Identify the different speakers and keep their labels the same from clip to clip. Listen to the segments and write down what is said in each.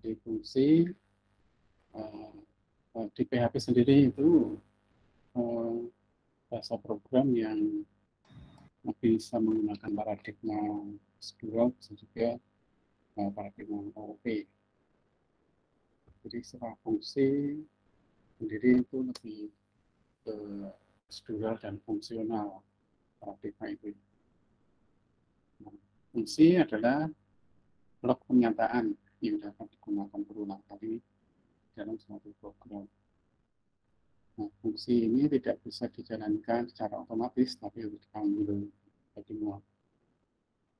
Speaker 1: Jadi fungsi di PHP sendiri itu bahasa program yang bisa menggunakan paradigma prosedural, bisa juga paradigma OOP. Jadi secara fungsi sendiri itu lebih ke prosedural dan fungsional paradigma itu. Nah, fungsi adalah blok pernyataan yang dapat digunakan berulang kali dalam suatu program. Nah, fungsi ini tidak bisa dijalankan secara otomatis, tapi harus dipanggil manual.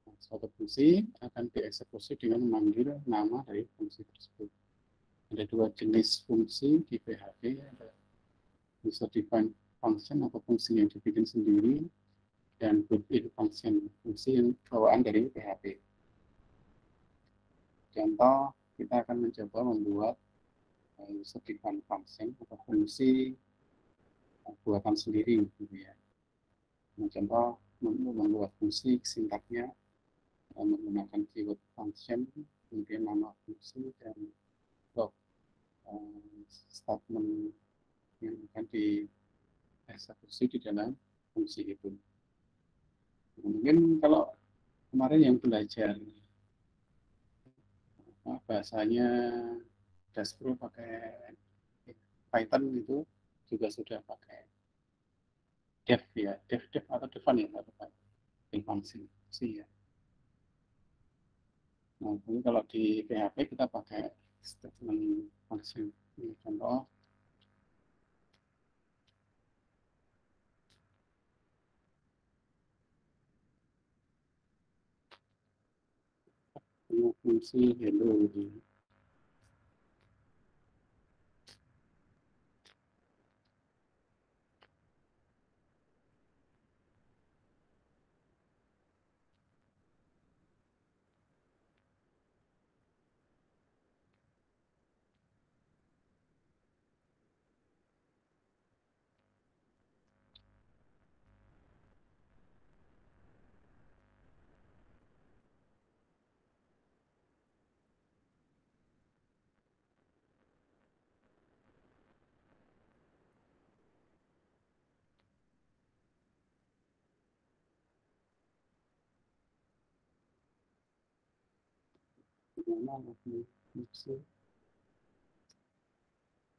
Speaker 1: Nah, suatu fungsi akan dieksekusi dengan memanggil nama dari fungsi tersebut. Ada dua jenis fungsi di PHP, ada user defined function atau fungsi yang dibikin sendiri, dan built-in function, fungsi yang bawaan dari PHP. Contoh, kita akan mencoba membuat user defined function atau fungsi buatan sendiri, gitu ya. Nah, contoh membuat fungsi sintaknya menggunakan keyword function, kemudian nama fungsi dan blok statement yang akan dieksekusi di dalam fungsi itu. Mungkin kalau kemarin yang belajar bahasanya dashboard pakai Python itu juga sudah pakai dev ya, dev atau define ya, atau function sih ya. Nah, ini kalau di PHP kita pakai statement function. Ini contoh. Ini fungsi hello ini.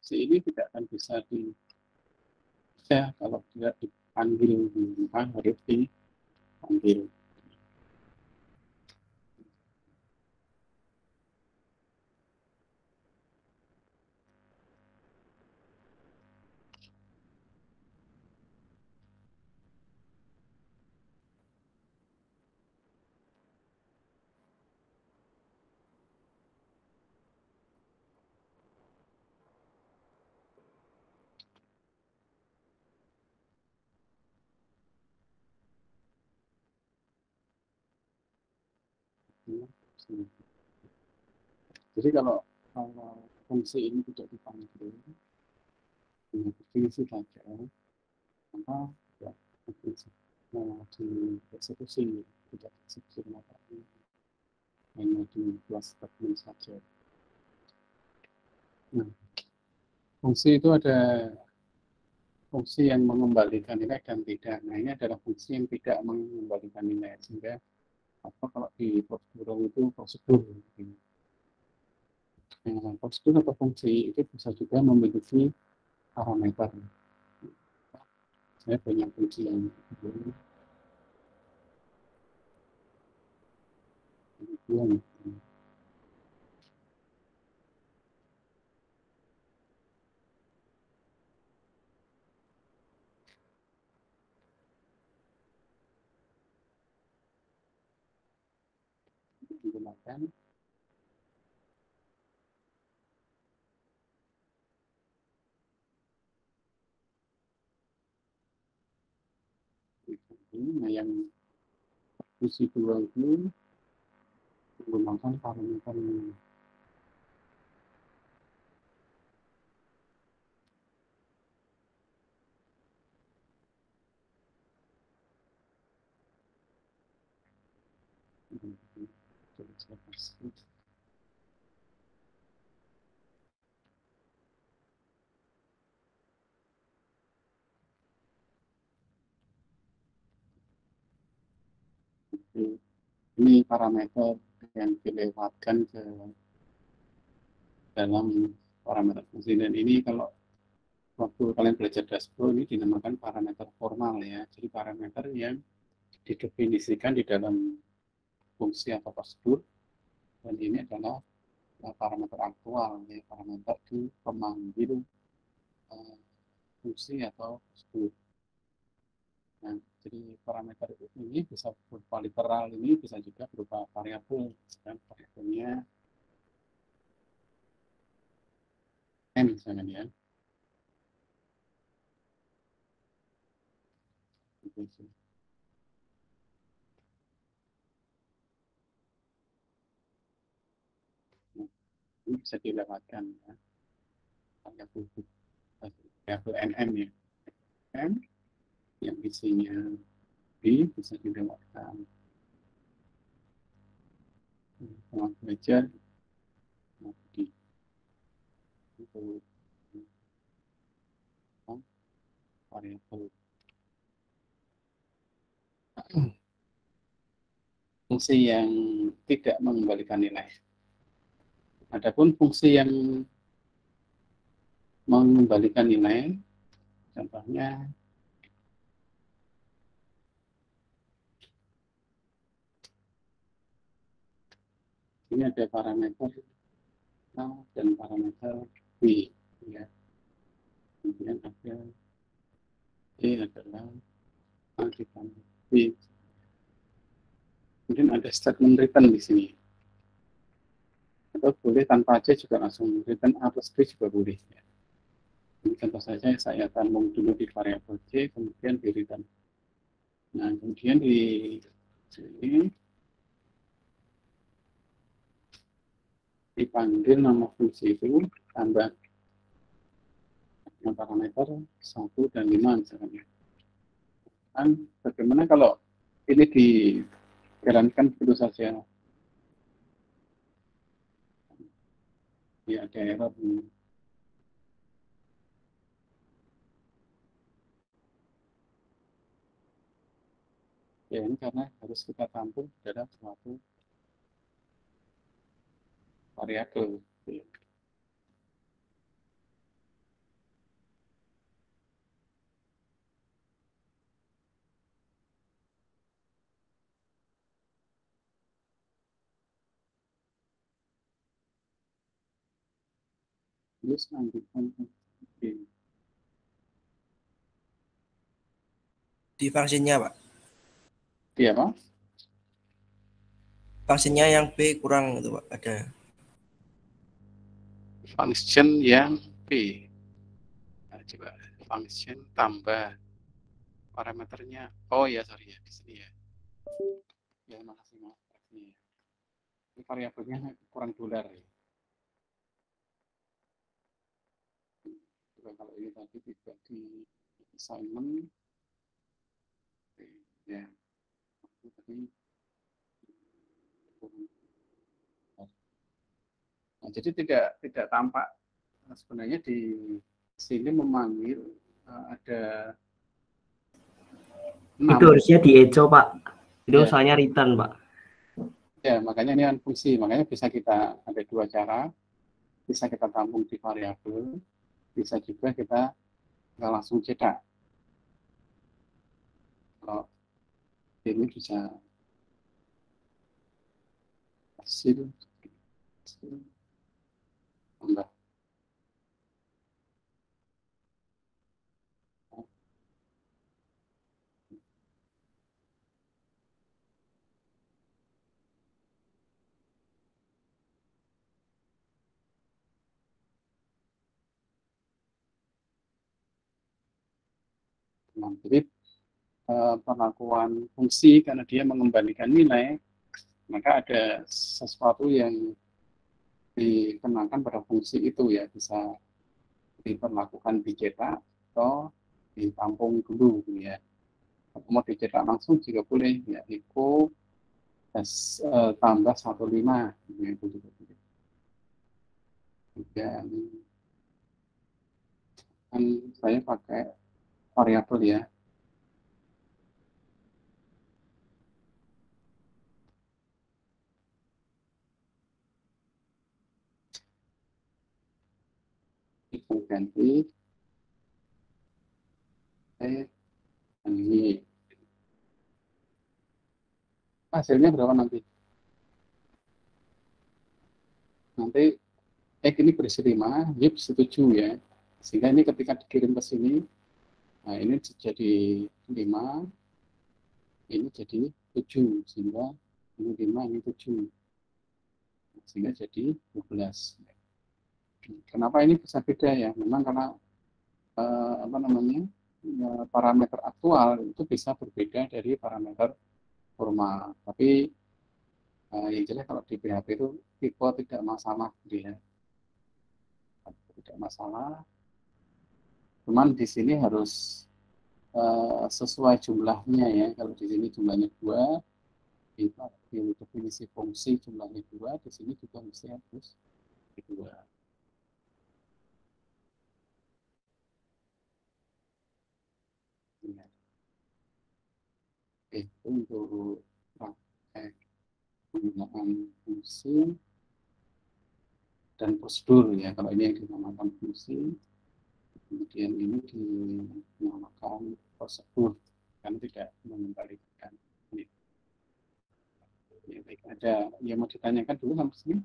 Speaker 1: Si ini tidak akan bisa kalau tidak dipanggil harus dipanggil. Jadi kalau fungsi ini tidak dipanggil, definisi saja, maka ya dieksekusi, tidak dieksekusi materi, hanya di kelas statement saja. Nah, fungsi itu ada fungsi yang mengembalikan nilai dan tidak. Nah, ini adalah fungsi yang tidak mengembalikan nilai, sehingga apa kalau di prosedur itu prosedur. Prosedur atau fungsi itu bisa juga memiliki parameter. Saya punya fungsi yang kemudian digunakan nah yang fungsi dua itu menggunakan parameter ini parameter yang dilewatkan ke dalam parameter fungsi. Dan ini kalau waktu kalian belajar dashboard ini dinamakan parameter formal ya. Jadi parameter yang didefinisikan di dalam fungsi atau prosedur, dan ini adalah parameter aktual ya, parameter di pemanggil fungsi atau prosedur. Nah, jadi parameter ini bisa berupa literal, ini bisa juga berupa variabel, dan variabelnya n misalnya ya. Ini bisa dilewatkan ya. Variabel nm ya, m yang isinya b bisa dilewatkan. Ruang belajar di untuk variabel fungsi yang tidak mengembalikan nilai. Adapun fungsi yang mengembalikan nilai, contohnya ini ada parameter A dan parameter B ya. Kemudian ada E adalah A ditambah B. Kemudian ada statement return di sini. Atau boleh tanpa C juga langsung return A plus B juga boleh ya. Ini contoh saja saya tambung dulu di variabel C, kemudian di return. Nah, kemudian di sini dipanggil nama fungsi itu tambah parameter 1 dan 5 misalnya. Dan bagaimana kalau ini dijalankan begitu saja? Ya, ada error. Ya, ini karena harus kita tampung dalam suatu variabel. Terus lanjutkan
Speaker 2: di fungsinya, Pak.
Speaker 1: Iya, Pak.
Speaker 2: Fungsinya yang B kurang itu, Pak. Ada.
Speaker 1: Function yang B. Nah, coba function tambah parameternya. Oh ya, sorry ya, di sini ya. Ya, makasih Mas. Ini variabelnya kurang dolar ya. Coba kalau ini tadi tidak di assignment, ya, tadi. Nah, jadi tidak tampak sebenarnya di sini memanggil ada 6.
Speaker 3: Itu harusnya di echo, Pak. Itu
Speaker 1: Ya.
Speaker 3: soalnya return, Pak.
Speaker 1: Ya, makanya ini kan fungsi. Makanya bisa kita ada dua cara. Bisa kita tampung di variabel, bisa juga kita nggak langsung cetak. Kalau ini bisa hasil tambah. Nah, jadi pengakuan fungsi karena dia mengembalikan nilai, maka ada sesuatu yang dikenakan pada fungsi itu ya, bisa diperlakukan dicetak atau ditampung dulu ya. Mau dicetak langsung juga boleh ya, echo tambah 15 ya, itu juga boleh. Dan kan saya pakai variabel ya. ganti ini. Hasilnya berapa nanti? Nanti ini berisi 5, Y berisi 7 ya. Sehingga ini ketika dikirim ke sini, nah ini jadi 5, ini jadi 7, sehingga ini 5, ini 7. Sehingga jadi 12. Kenapa ini bisa beda ya? Memang karena apa namanya, parameter aktual itu bisa berbeda dari parameter formal. Tapi yang jelas kalau di PHP itu tipe tidak masalah dia. Tidak masalah. Cuman di sini harus sesuai jumlahnya ya. Kalau di sini jumlahnya 2, di definisi fungsi jumlahnya 2, di sini juga mesti harus 2. Ya. Itu untuk praktek penggunaan fungsi dan prosedur ya. Kalau ini yang dinamakan fungsi, kemudian ini dinamakan prosedur, kan tidak mengembalikan. Ya, baik, ada yang mau ditanyakan dulu sampai sini?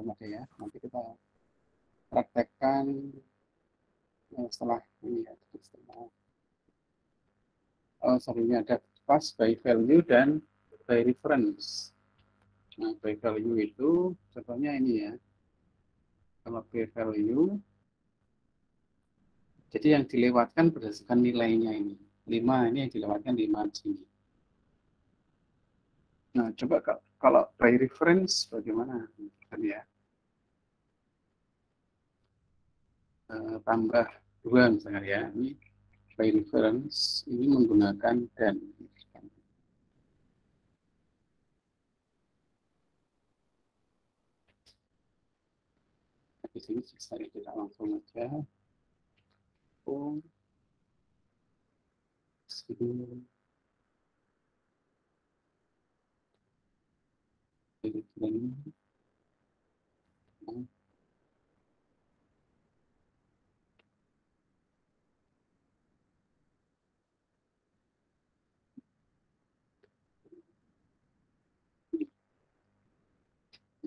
Speaker 1: Ada ya, nanti kita praktekkan setelah ini ya, setelah seringnya ada class by value dan by reference. Nah, by value itu contohnya ini ya. Kalau by value, jadi yang dilewatkan berdasarkan nilainya ini. 5 ini yang dilewatkan 5 di sini. Nah, coba kalau by reference bagaimana? Ya. Tambah 2 misalnya ya. Ini by reference ini menggunakan dan. Di sini saya tidak langsung aja. Oh, sini.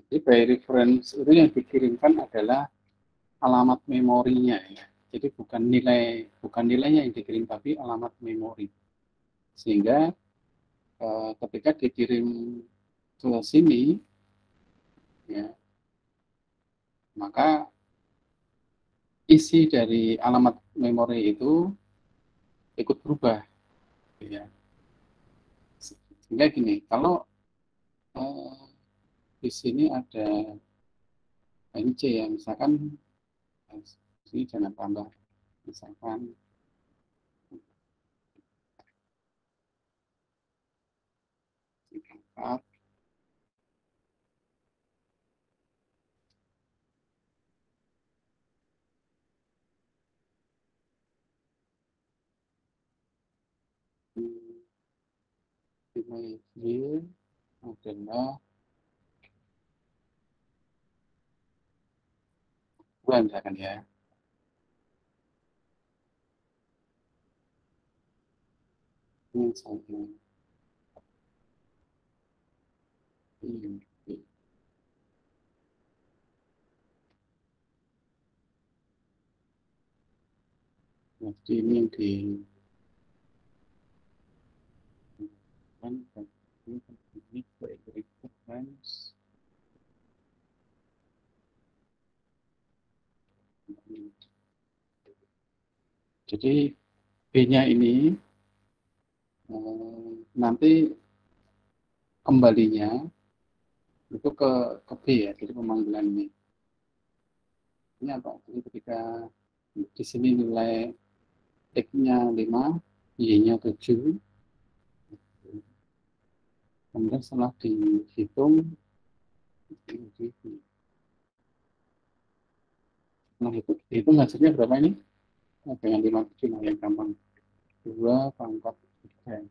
Speaker 1: Jadi by reference itu yang dikirimkan adalah alamat memorinya ya. Jadi bukan nilainya yang dikirim, tapi alamat memori. Sehingga ketika dikirim ke sini, ya, maka isi dari alamat memori itu ikut berubah. Ya. Sehingga gini, kalau di sini ada NC ya, misalkan ini jangan tambah, misalkan diangkat nilai adalah bulan misalkan ya. Ini misalnya ini. Jadi ini yang di jadi B-nya ini nanti kembalinya itu ke B ya, jadi pemanggilan ini. Ini apa? Jadi ketika di sini nilai X-nya 5, Y-nya 7, kemudian setelah dihitung, nah itu hasilnya berapa ini? Dengan 5 7 yang gampang. 2 pangkat 3.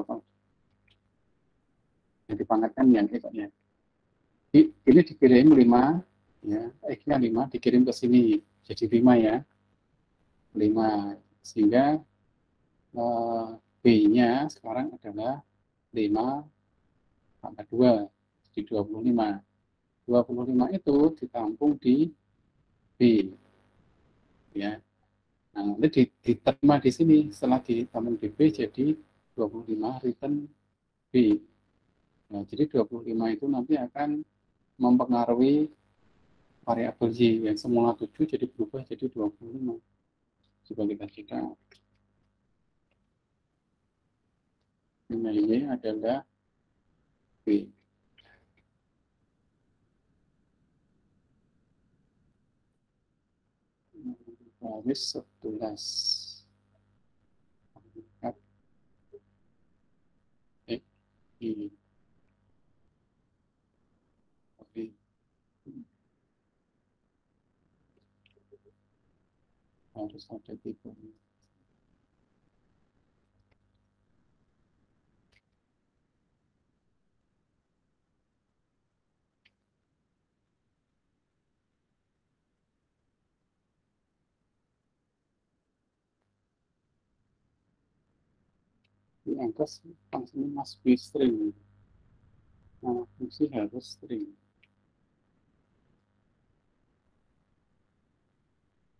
Speaker 1: atau apa. Yang dipangkatkan yang ekoknya. Ini dikirim 5, ya, X-nya 5 dikirim ke sini, jadi 5 ya. 5, sehingga B-nya sekarang adalah 5 tambah 2, jadi 25. 25 itu ditampung di B, ya. Nah, nanti diterima di sini, setelah ditampung di B jadi 25 return B. Nah, jadi 25 itu nanti akan mempengaruhi variabel Y yang semula 7 jadi berubah jadi 25. Coba kita cek. Nilai Y adalah B. Garis 11. I. Oke. Harus ada tipe. Di angka fungsinya must be string. Nah, fungsi harus string.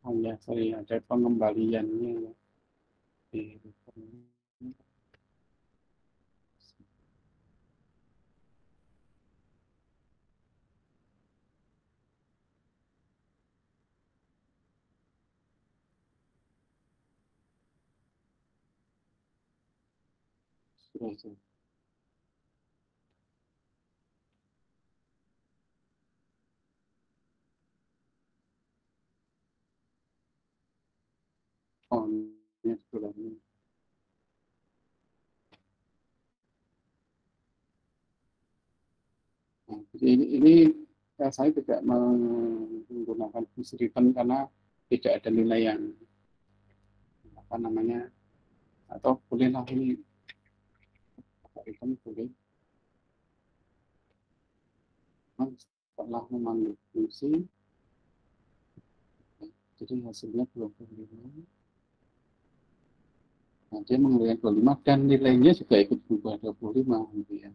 Speaker 1: Oh ya, sorry, ada pengembaliannya ya. Oh, ini sebelumnya. Nah, jadi ini saya tidak menggunakan fungsi return karena tidak ada nilai yang apa namanya, atau bolehlah ini return boleh. Nah, setelah memanggil fungsi, jadi hasilnya 25. Nah, dia mengeluarkan 25 dan nilainya juga ikut berubah 25 gitu ya.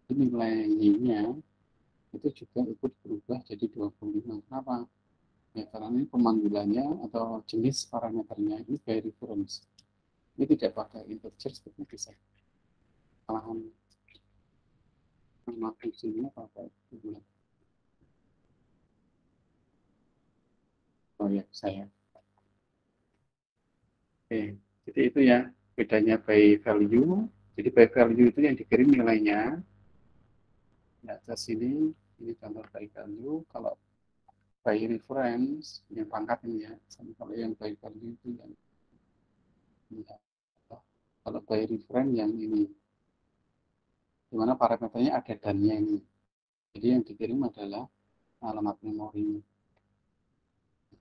Speaker 1: Jadi nilainya itu juga ikut berubah jadi 25. Kenapa? Ya karena ini pemanggilannya atau jenis parameternya ini by reference. Ini tidak pakai integer seperti bisa. Malahan nama fungsinya pakai bulan. Oh ya, saya. Oke, jadi itu ya bedanya by value. Jadi by value itu yang dikirim nilainya. Ya, ke sini ini contoh by value. Kalau by reference yang pangkat ini ya, sama kalau yang by value itu yang ya. Kalau by reference yang ini, dimana parameternya ada dannya ini. Jadi yang dikirim adalah alamat memori,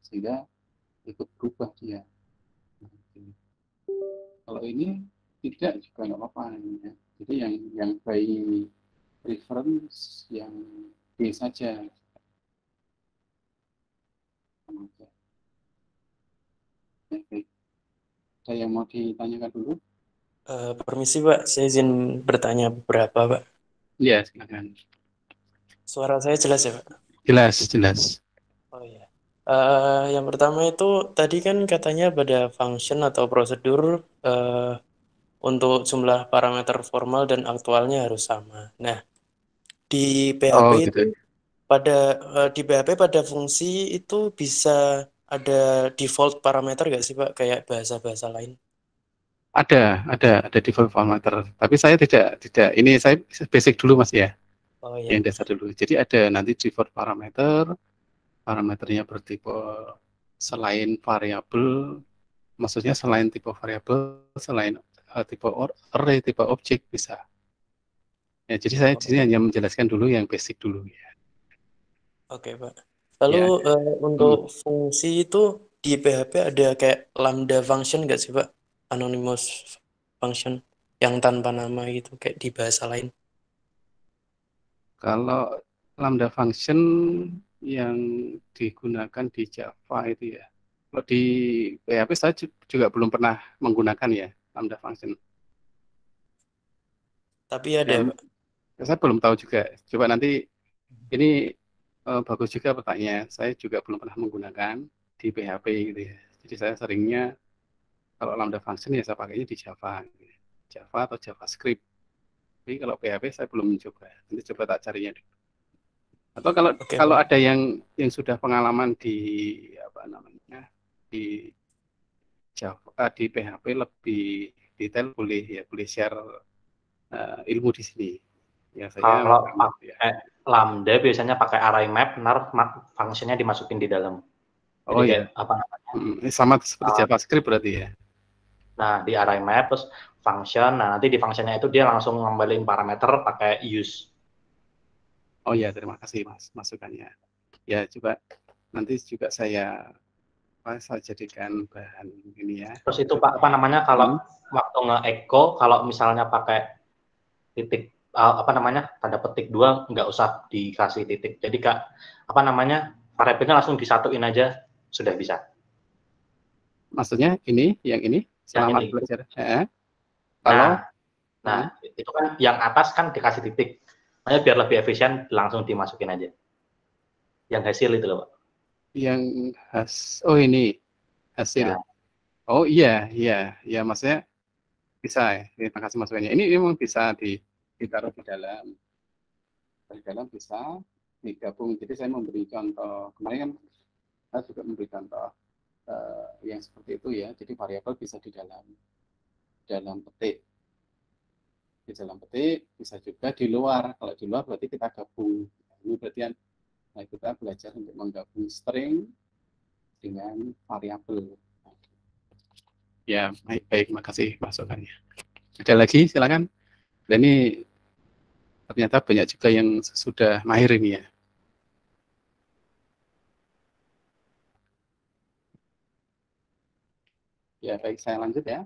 Speaker 1: sehingga ikut berubah dia. Kalau ini tidak juga nggak apa-apa ya. Jadi yang by reference yang B saja. Baik. Ada yang mau ditanyakan dulu?
Speaker 4: Permisi Pak, saya izin bertanya beberapa Pak.
Speaker 1: Iya, silakan.
Speaker 4: Suara saya jelas ya Pak?
Speaker 1: Jelas, jelas.
Speaker 4: Oh iya. Yang pertama itu tadi kan katanya pada function atau prosedur untuk jumlah parameter formal dan aktualnya harus sama. Nah, di PHP
Speaker 1: Oh,
Speaker 4: itu
Speaker 1: gitu.
Speaker 4: di PHP pada fungsi itu bisa ada default parameter nggak sih Pak, kayak bahasa-bahasa lain?
Speaker 1: Ada default parameter. Tapi saya tidak ini saya basic dulu Mas ya.
Speaker 4: Oh iya.
Speaker 1: Yang dasar dulu. Jadi ada nanti default parameter, parameternya bertipe selain variabel, maksudnya selain tipe variabel, selain tipe array, tipe objek bisa. Ya, jadi saya di sini hanya menjelaskan dulu yang basic dulu ya.
Speaker 4: Oke Pak. Lalu untuk fungsi itu di PHP ada kayak lambda function nggak sih Pak? Anonymous function. yang tanpa nama gitu kayak di bahasa lain?
Speaker 1: Kalau lambda function yang digunakan di Java itu ya. Kalau di PHP saya juga belum pernah menggunakan ya lambda function.
Speaker 4: Tapi ada,
Speaker 1: Ya,
Speaker 4: Pak.
Speaker 1: saya belum tahu juga. Coba nanti ini bagus juga pertanyaannya. Saya juga belum pernah menggunakan di PHP gitu ya. Jadi saya seringnya kalau lambda function ya saya pakainya di Java, gitu ya. Java atau JavaScript. Tapi kalau PHP saya belum mencoba. Nanti coba tak carinya dulu. Atau kalau
Speaker 4: Oke,
Speaker 1: kalau
Speaker 4: Pak.
Speaker 1: ada yang sudah pengalaman di apa namanya di Java di PHP lebih detail boleh share ilmu di sini. Ya saya
Speaker 5: Kalau
Speaker 1: ya.
Speaker 5: pakai lambda biasanya pakai array map, fungsinya dimasukin di dalam. Jadi
Speaker 1: Oh ya,
Speaker 5: kayak apa namanya?
Speaker 1: sama seperti JavaScript berarti ya.
Speaker 5: Nah, di array map terus function. Nah, nanti di functionnya itu dia langsung ngambilin parameter pakai use.
Speaker 1: Oh ya, terima kasih Mas masukannya. Ya, coba nanti juga saya jadikan bahan ini ya.
Speaker 5: Terus itu Pak, apa namanya kalau waktu nge-echo, kalau misalnya pakai titik apa namanya tanda petik 2 nggak usah dikasih titik. Jadi Kak, apa namanya variabelnya langsung disatuin aja sudah bisa.
Speaker 1: Maksudnya yang ini selamat
Speaker 5: ini.
Speaker 1: belajar. Kalau
Speaker 5: Nah, itu kan yang atas kan dikasih titik. Makanya biar lebih efisien langsung dimasukin aja. Yang hasil itu loh, Pak.
Speaker 1: yang oh ini hasil.
Speaker 5: Ya.
Speaker 1: Oh iya, maksudnya bisa ya. Terima kasih masukannya. Ini memang bisa ditaruh di dalam bisa digabung. Jadi saya memberi contoh kemarin kan saya juga memberi contoh yang seperti itu ya. Jadi variabel bisa di dalam petik. Di dalam petik bisa juga di luar. Kalau di luar berarti kita gabung. Ini berarti kita belajar untuk menggabung string dengan variabel. Ya, baik, makasih masukannya. Ada lagi, silakan. Dan ini ternyata banyak juga yang sudah mahir ini ya. Ya, baik, saya lanjut ya.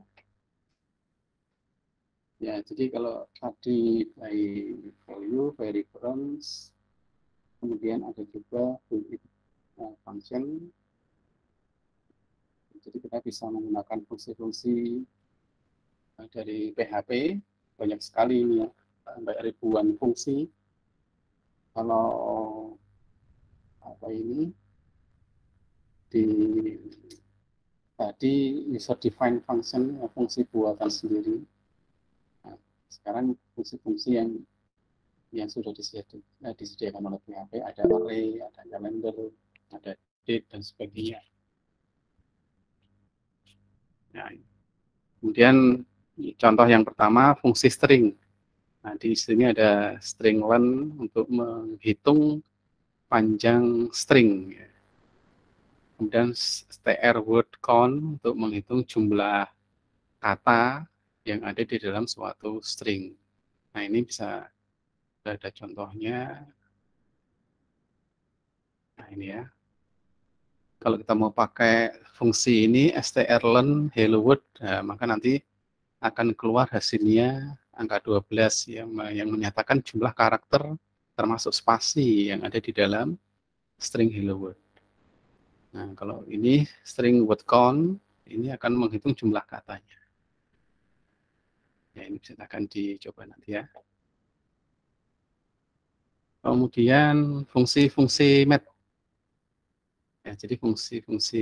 Speaker 1: Ya, jadi kalau tadi by value, by reference, kemudian ada juga function. Jadi kita bisa menggunakan fungsi-fungsi dari PHP, banyak sekali ini ya, sampai ribuan fungsi. Kalau apa ini tadi user define function, fungsi buatan sendiri. Nah, sekarang fungsi-fungsi yang sudah disediakan oleh PHP, ada array, ada calendar, ada date dan sebagainya. Nah, kemudian contoh yang pertama fungsi string. Nah, di sini ada string len untuk menghitung panjang string. Kemudian str word count untuk menghitung jumlah kata yang ada di dalam suatu string. Nah, ini bisa ada contohnya. Nah, ini ya. Kalau kita mau pakai fungsi ini strlen hello world, nah, maka nanti akan keluar hasilnya angka 12 yang menyatakan jumlah karakter termasuk spasi yang ada di dalam string hello world. Nah, kalau ini string word count, ini akan menghitung jumlah katanya. Ya, ini bisa akan dicoba nanti ya. Kemudian fungsi-fungsi math. Ya, jadi fungsi-fungsi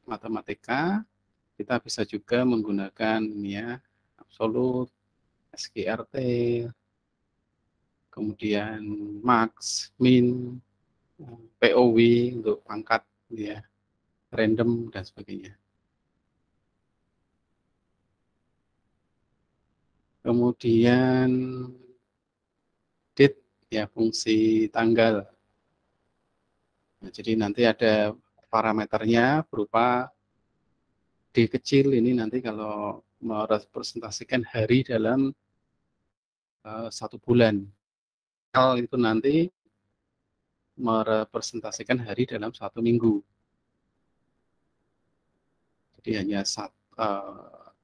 Speaker 1: matematika kita bisa juga menggunakan ini ya, absolute, SQRT, kemudian max, min, POW untuk pangkat ya, random dan sebagainya. Kemudian date ya, fungsi tanggal. Nah, jadi nanti ada parameternya berupa D kecil, ini nanti kalau merepresentasikan hari dalam 1 bulan. L itu nanti merepresentasikan hari dalam 1 minggu. Jadi hanya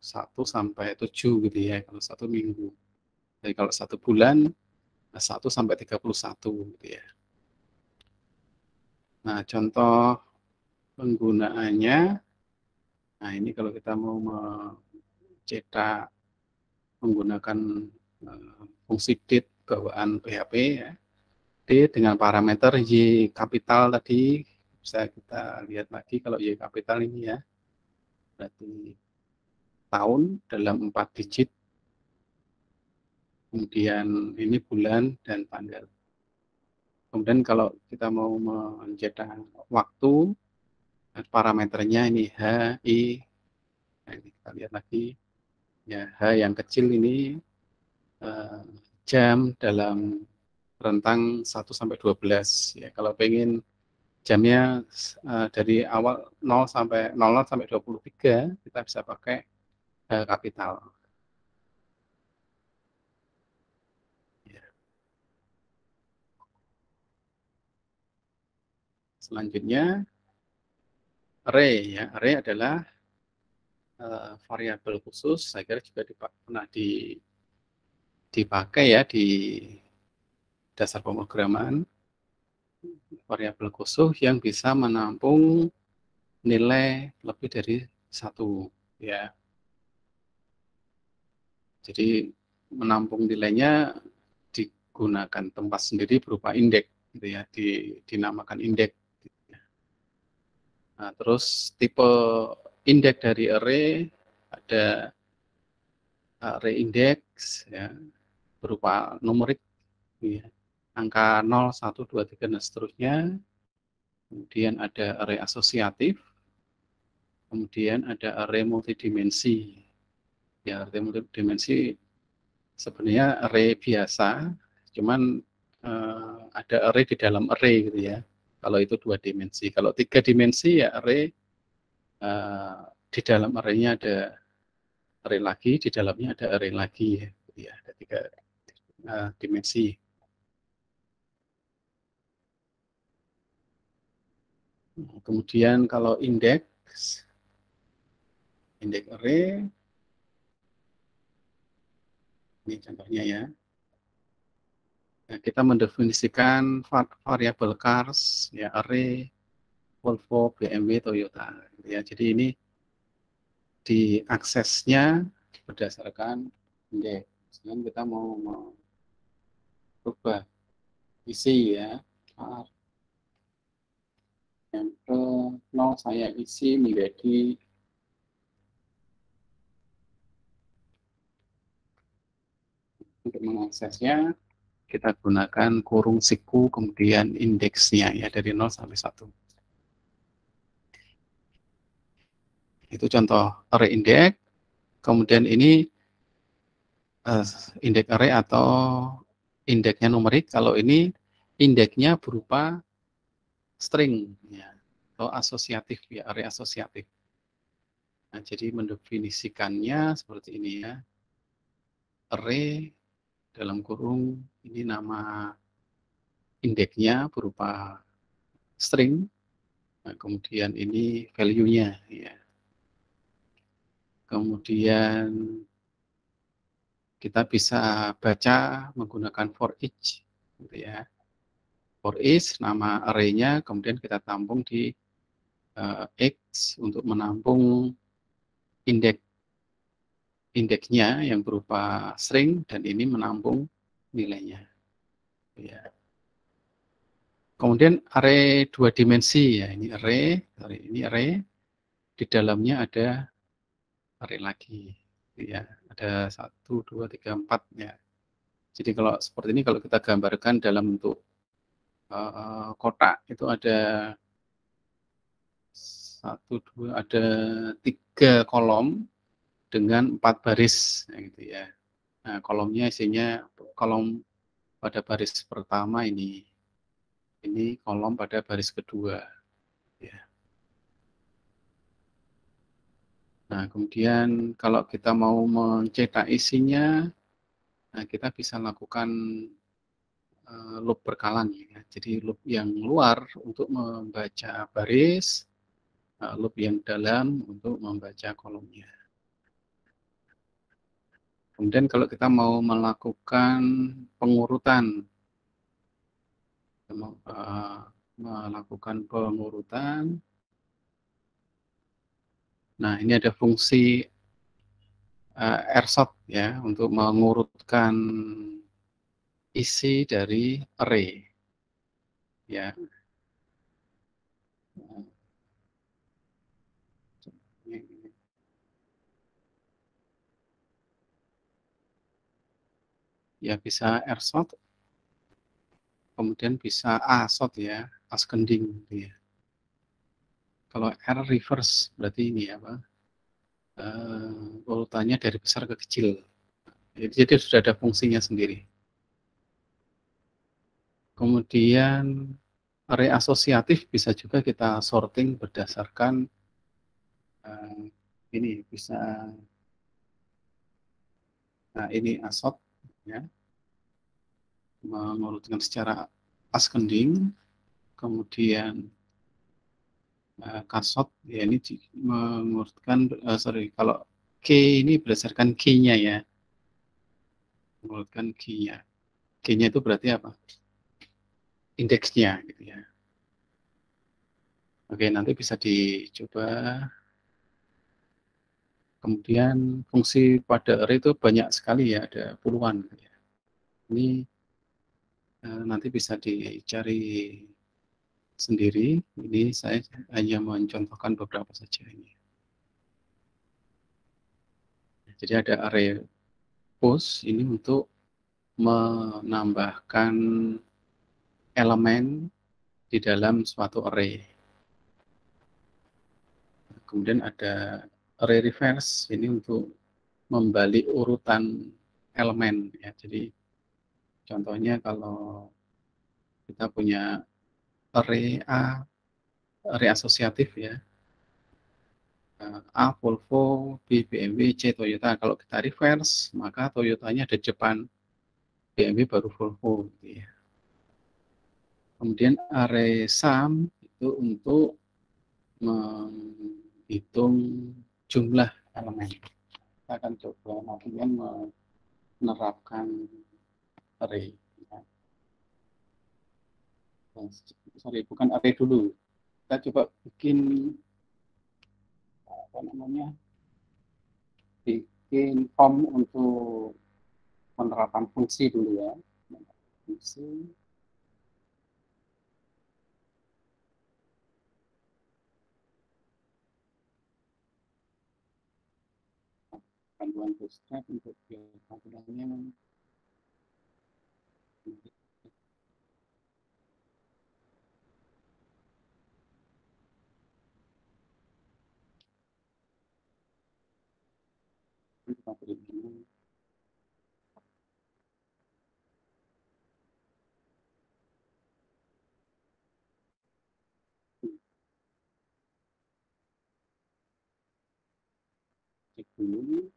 Speaker 1: 1 sampai 7 gitu ya, kalau 1 minggu. Jadi kalau 1 bulan 1 sampai 31 gitu ya. Nah, contoh penggunaannya, nah ini kalau kita mau mencetak menggunakan fungsi DIT bawaan PHP ya, D dengan parameter Y kapital tadi, bisa kita lihat lagi kalau Y kapital ini ya, berarti tahun dalam 4 digit, kemudian ini bulan dan tanggal. Kemudian kalau kita mau mencetak waktu, parameternya ini H, I, nah ini kita lihat lagi, ya H yang kecil ini jam dalam rentang 1 sampai 12 ya. Kalau pengen jamnya dari awal 0 sampai 00 sampai 23 kita bisa pakai kapital. Ya. Selanjutnya array ya. Array adalah variabel khusus, saya kira juga pernah dipakai ya di dasar pemrograman, variabel khusus yang bisa menampung nilai lebih dari 1 ya. Jadi menampung nilainya digunakan tempat sendiri berupa indeks gitu ya, dinamakan indeks gitu ya. Nah, terus tipe indeks dari array ada array indeks ya, berupa numerik ya, angka 0, 1, 2, 3 dan seterusnya. Kemudian ada array asosiatif, kemudian ada array multidimensi. Ya, array multidimensi sebenarnya array biasa, cuman ada array di dalam array gitu ya. Kalau itu 2 dimensi, kalau 3 dimensi ya array di dalam arraynya ada array lagi, di dalamnya ada array lagi ya. Gitu ya. Ada 3 dimensi. Kemudian kalau indeks array, ini contohnya ya. Nah, kita mendefinisikan variabel cars, ya array, Volvo, BMW, Toyota. Ya, jadi ini diaksesnya berdasarkan indeks. Sekarang kita mau merubah isi ya. Yang ke 0 saya isi menjadi untuk mengaksesnya kita gunakan kurung siku kemudian indeksnya ya dari 0 sampai 1. Itu contoh array indeks. Kemudian ini indeks array atau indeksnya numerik. Kalau ini indeksnya berupa string ya, atau asosiatif ya, array asosiatif. Nah, jadi mendefinisikannya seperti ini ya. Array dalam kurung ini nama indeksnya berupa string. Nah, kemudian ini value-nya ya. Kemudian kita bisa baca menggunakan for each gitu ya. For each nama array-nya kemudian kita tampung di X untuk menampung indeksnya yang berupa string dan ini menampung nilainya. Ya. Kemudian array 2 dimensi ya, ini array di dalamnya ada array lagi ya, ada 1, 2, 3, 4 ya. Jadi kalau seperti ini kalau kita gambarkan dalam bentuk kotak itu ada 3 kolom dengan 4 baris gitu ya. Nah, kolomnya isinya kolom pada baris pertama ini kolom pada baris kedua ya. Nah, kemudian kalau kita mau mencetak isinya, nah kita bisa lakukan loop berkala ya. Jadi loop yang luar untuk membaca baris, loop yang dalam untuk membaca kolomnya. Kemudian kalau kita mau melakukan pengurutan, nah ini ada fungsi rsort ya untuk mengurutkan isi dari array ya. Ya bisa rsort, kemudian bisa asort ya, ascending gitu ya. Kalau R reverse berarti ini apa? Urutannya dari besar ke kecil. Jadi sudah ada fungsinya sendiri. Kemudian array asosiatif bisa juga kita sorting berdasarkan ini bisa, nah ini asort ya, mengurutkan secara ascending, kemudian kasot ya ini mengurutkan kalau K ini berdasarkan key-nya ya, mengurutkan key-nya. Key-nya itu berarti apa? Indeksnya gitu ya. Oke, nanti bisa dicoba. Kemudian fungsi pada array itu banyak sekali ya, ada puluhan. Ini nanti bisa dicari sendiri. Ini saya hanya mencontohkan beberapa saja ini. Jadi ada array push ini untuk menambahkan elemen di dalam suatu array. Kemudian ada array reverse ini untuk membalik urutan elemen ya. Jadi contohnya kalau kita punya array A, array asosiatif ya, A Volvo, B BMW, C Toyota. Kalau kita reverse maka Toyotanya ada depan, BMW baru Volvo gitu ya. Kemudian array sum itu untuk menghitung jumlah elemen. Kita akan coba nantinya menerapkan array. Sorry, bukan array dulu. Kita coba bikin apa namanya? Bikin form untuk penerapan fungsi dulu ya. Fungsi. Panduan bootstrap untuk tampilannya. Kita beri ini. Cek dulu.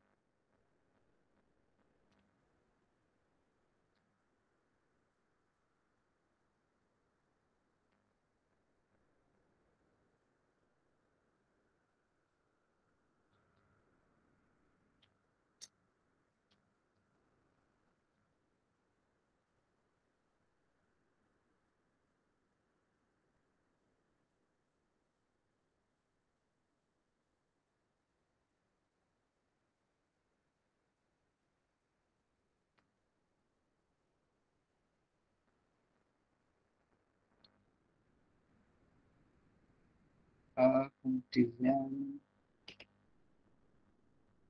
Speaker 1: Kemudian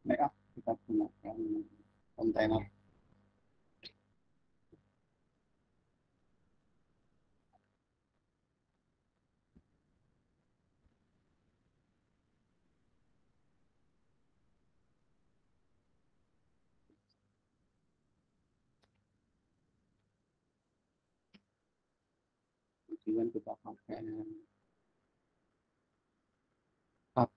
Speaker 1: layout kita gunakan kontainer. Kemudian kita pakai tab.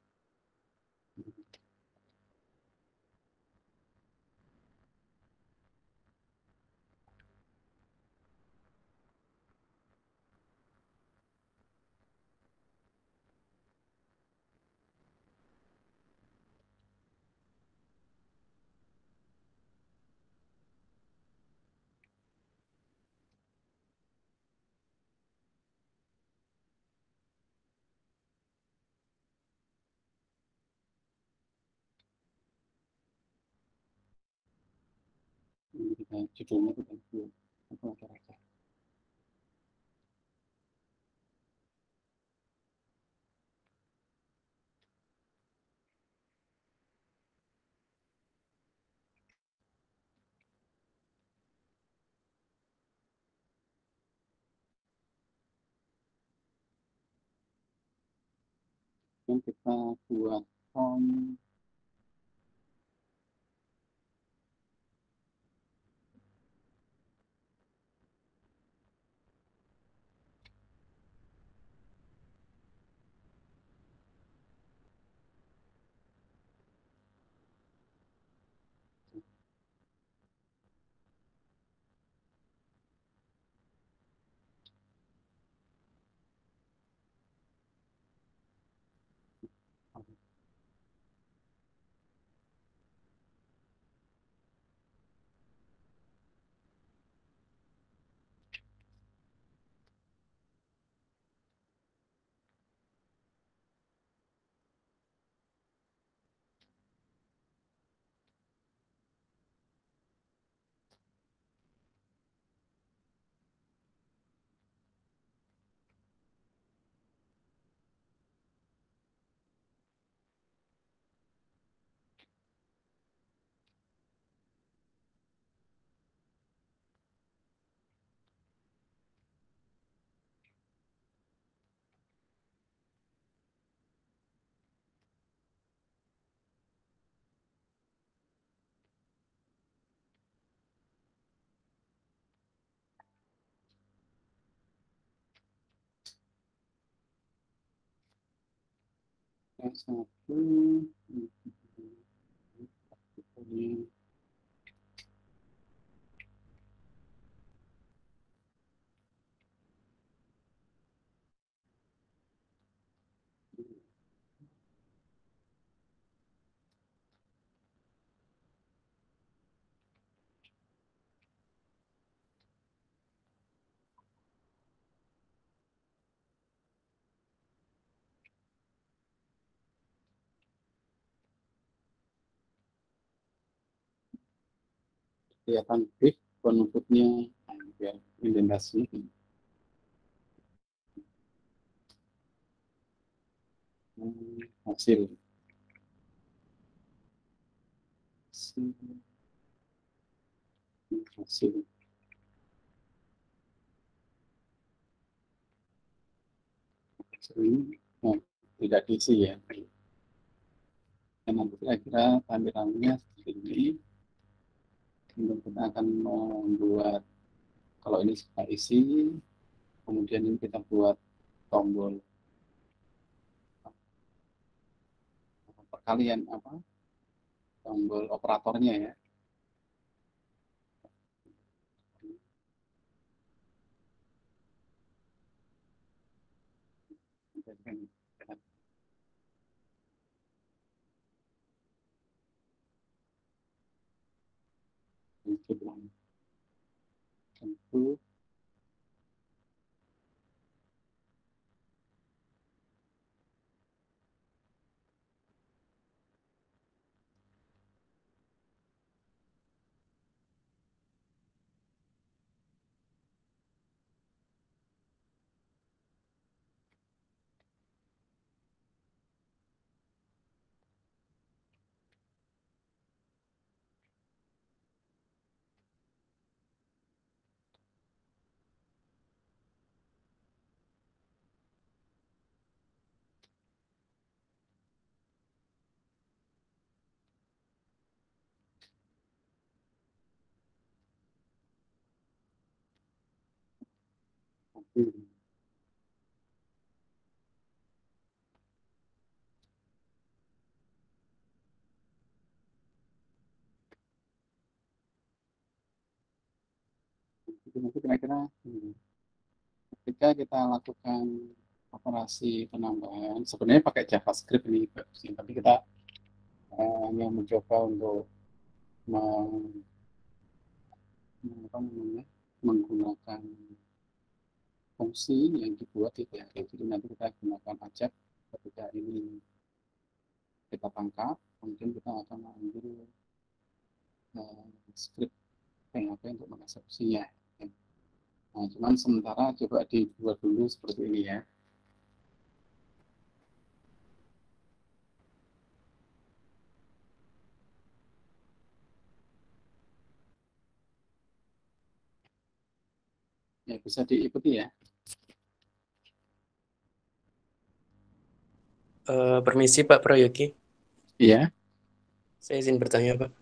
Speaker 1: judulnya itu kan apa rata-rata. Dan kita buat form satu ini kelihatan brief penutupnya biar indentasi hasil hasil ini tidak diisi ya. Dan nanti kira-kira tampilannya seperti ini. Kemudian kita akan membuat, kalau ini kita isi, kemudian ini kita buat tombol perkalian apa, tombol operatornya ya. Tentu nanti kira-kira ketika kita lakukan operasi penambahan, sebenarnya pakai JavaScript ini, tapi kita hanya mencoba untuk menggunakan fungsi yang dibuat di PHP. Jadi nanti kita gunakan ajak ketika ini kita tangkap, kemudian kita akan mengambil script PHP untuk mengeksekusinya. Nah, cuman sementara coba dibuat dulu seperti ini ya. Ya, bisa diikuti ya.
Speaker 4: Permisi Pak Prayogi,
Speaker 1: Iya,
Speaker 4: saya izin bertanya Pak.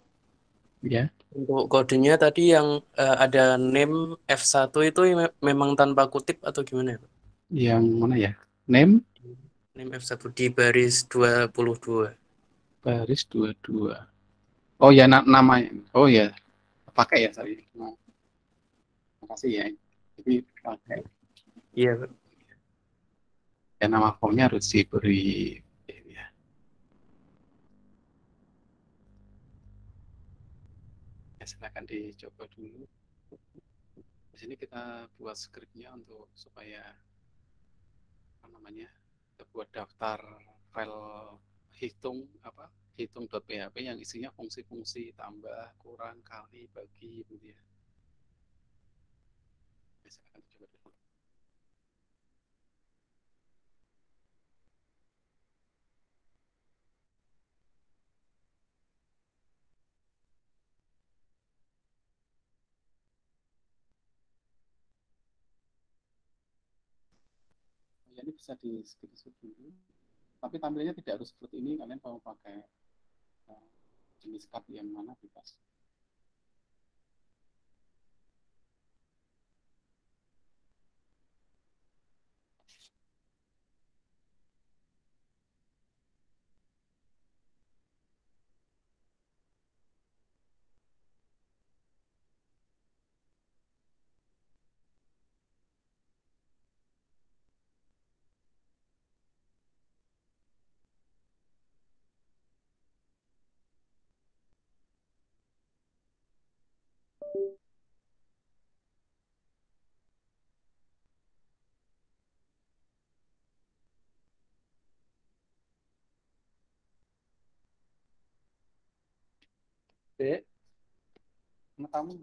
Speaker 1: iya.
Speaker 4: Untuk kodenya tadi yang ada name F1 itu memang tanpa kutip atau gimana ya Pak?
Speaker 1: Yang mana ya? Name
Speaker 4: Name F1 di baris 22.
Speaker 1: baris 22. Oh ya, namanya. Oh ya, pakai ya, sorry. Nah, makasih ya. Jadi pakai.
Speaker 4: Iya Pak.
Speaker 1: Ya, nama formnya harus diberi ya. Ya, silakan dicoba dulu. Di sini kita buat skripnya untuk supaya apa namanya, kita buat daftar file hitung apa hitung.php yang isinya fungsi-fungsi tambah, kurang, kali, bagi gitu ya. Ya, silakan dicoba dulu. Ya, ini bisa di screenshot dulu. Tapi tampilnya tidak harus seperti ini. Kalian mau pakai jenis card yang mana bebas. Dek, mana kamu?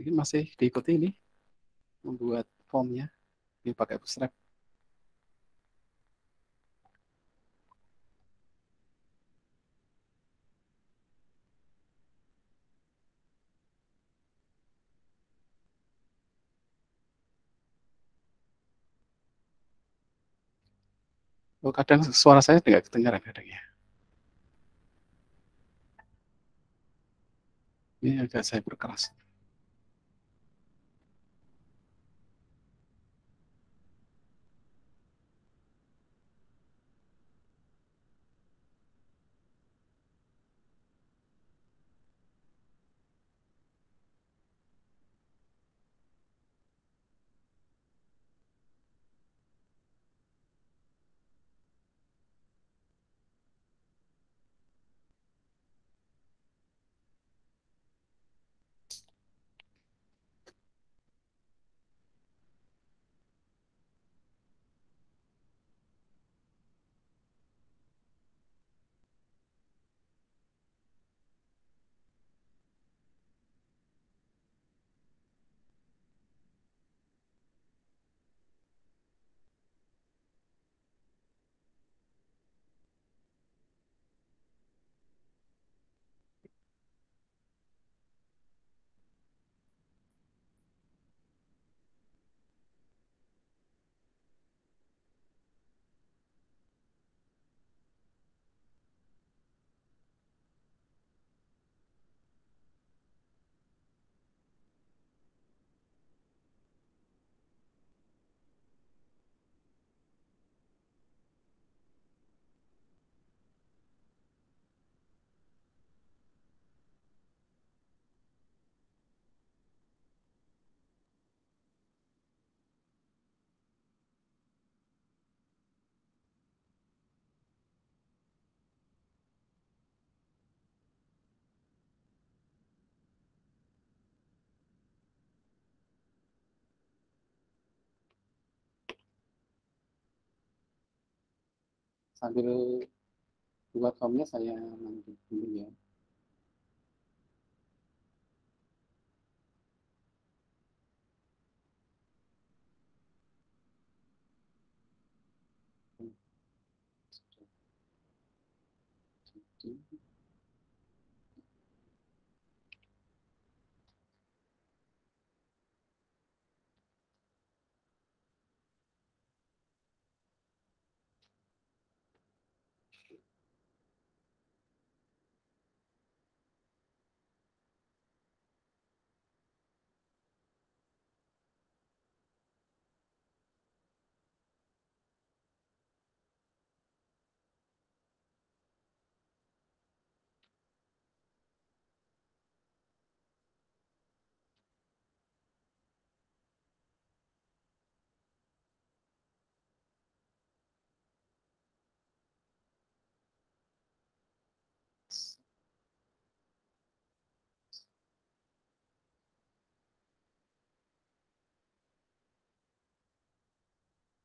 Speaker 1: Ini masih diikuti ini. membuat formnya ini pakai Bootstrap. Oh, kadang suara saya tidak kedengaran kadang ya. Ini agak saya berkeras. Sambil buat formnya saya nanti dulu ya.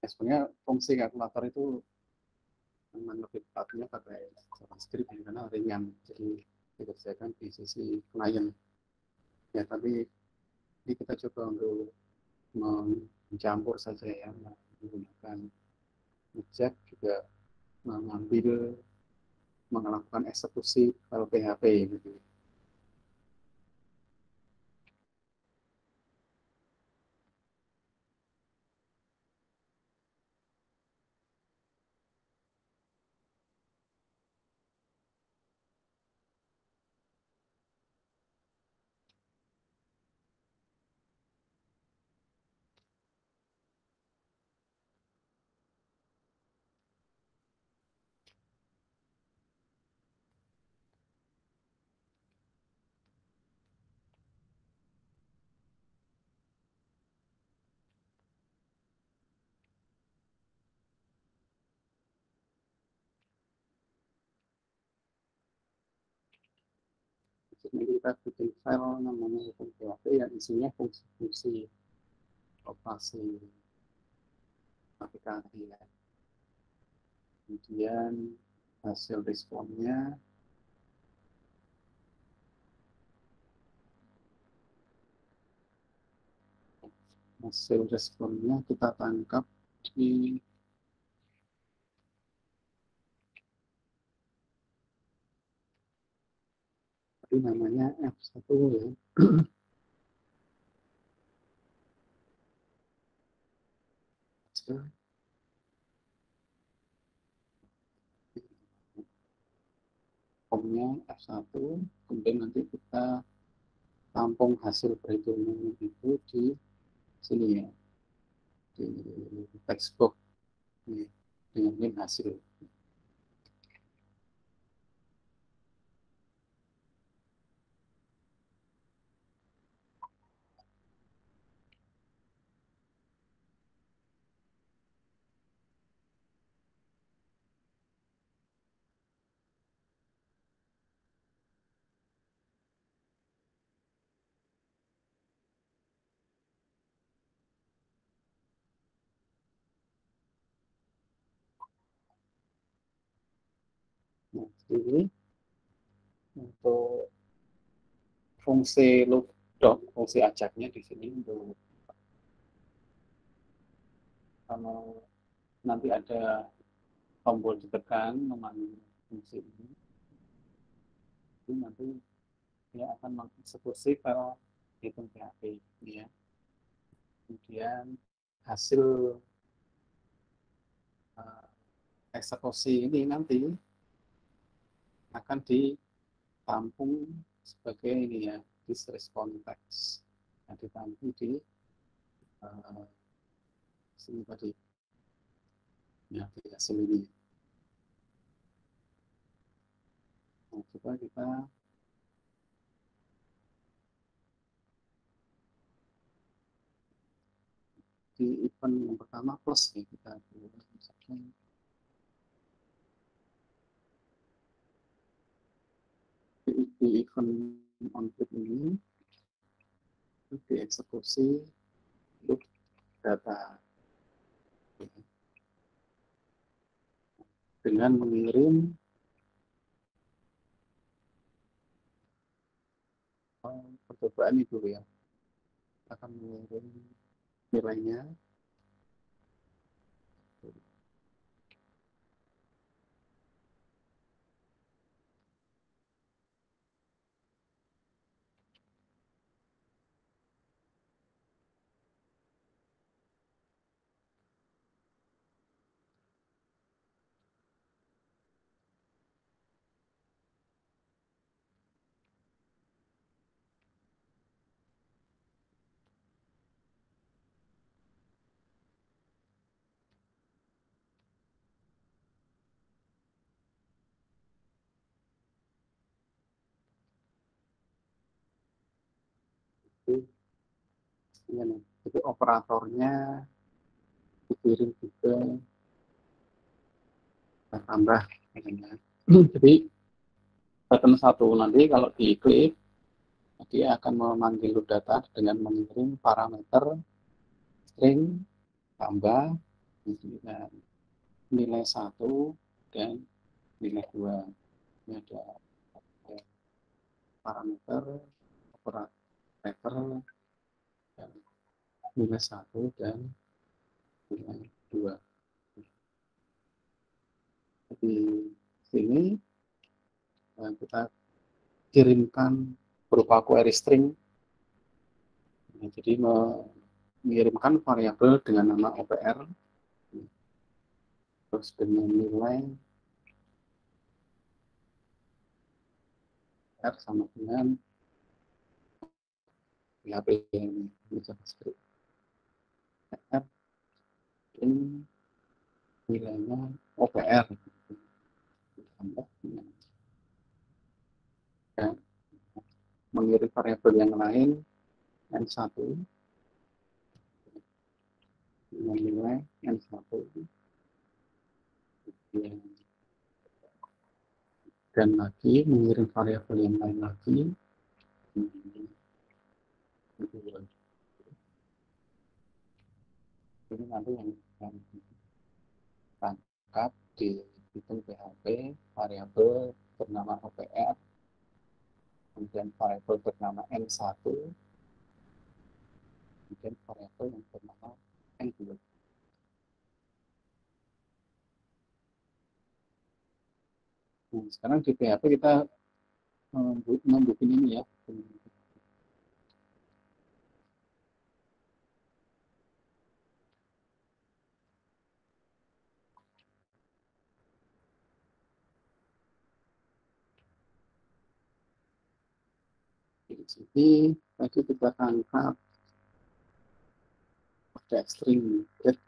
Speaker 1: Ya, sebenarnya fungsi kalkulator itu memang lebih tepatnya pakai JavaScript ya, karena ringan, jadi dikerjakan di sisi klien. Ya, tapi ini kita coba untuk mencampur saja ya, menggunakan objek juga mengambil melakukan eksekusi file PHP gitu. Jadi kita bikin file namanya PHP yang isinya fungsi-fungsi operasi aplikasi ya. Kemudian hasil responnya hasil responnya kita tangkap di namanya F1 ya. Formnya F1, kemudian nanti kita tampung hasil perhitungan itu di sini ya, di textbook dengan link hasil. Nah, ini untuk fungsi loop dot, fungsi ajaknya di sini untuk kalau nanti ada tombol ditekan memanggil fungsi ini, itu nanti dia akan mengeksekusi file hitung PHP ya. Kemudian hasil eksekusi ini nanti akan ditampung sebagai ini ya, this response text. Nah, ditampung di sini tadi ya, di hasil ini. Nah, coba kita di event yang pertama plus ya, kita misalkan di event on-click ini dieksekusi loop data dengan mengirim percobaan itu ya, akan mengirim nilainya itu, ya, itu operatornya dikirim juga tambah ya. Jadi button 1 nanti kalau diklik dia akan memanggil loop data dengan mengirim parameter string tambah dengan nilai 1 dan nilai 2. Ini ada parameter operator dan nilai 1 dan nilai 2. Di sini kita kirimkan berupa query string. Nah, jadi mengirimkan variabel dengan nama OPR terus dengan nilai R sama dengan PHP ini JavaScript. R ini nilainya OPR ditambah dengan dan mengirim variabel yang lain N1 dengan nilai N1 dan lagi mengirim variabel yang lain lagi. Ini nanti yang tangkap di hitung PHP variabel bernama OPR, kemudian variabel bernama N1 kemudian variabel yang bernama angular. Nah, sekarang di PHP kita membuat ini ya. Di sini tadi kita tangkap ada string get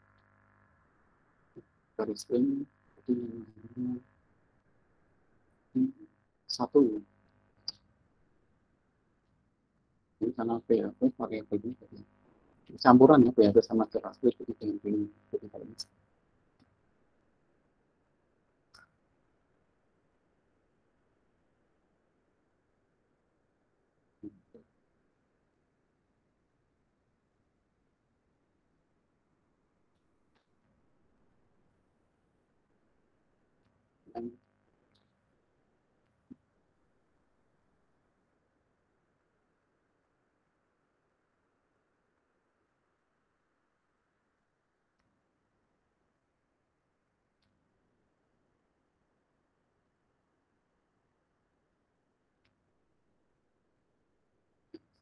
Speaker 1: dari string jadi satu. Ini karena PHP variabelnya campuran ya PHP sama JavaScript jadi dengan ini. Dan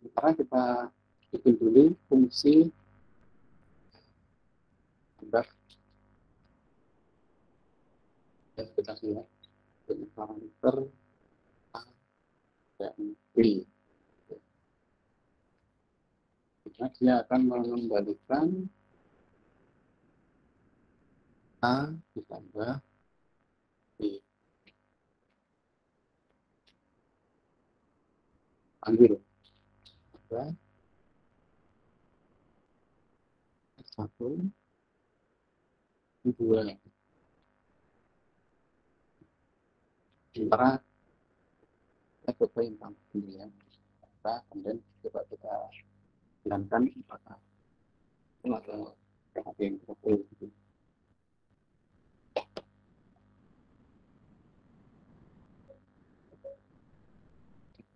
Speaker 1: sekarang kita bikin dulu fungsi tambah dan kita lihat dengan parameter A dan B. Nah, dia akan mengembalikan A ditambah B. Ambil tambah satu dua. Sementara kita coba yang tambah ini ya. Kemudian coba kita jalankan apakah ada PHP yang betul gitu.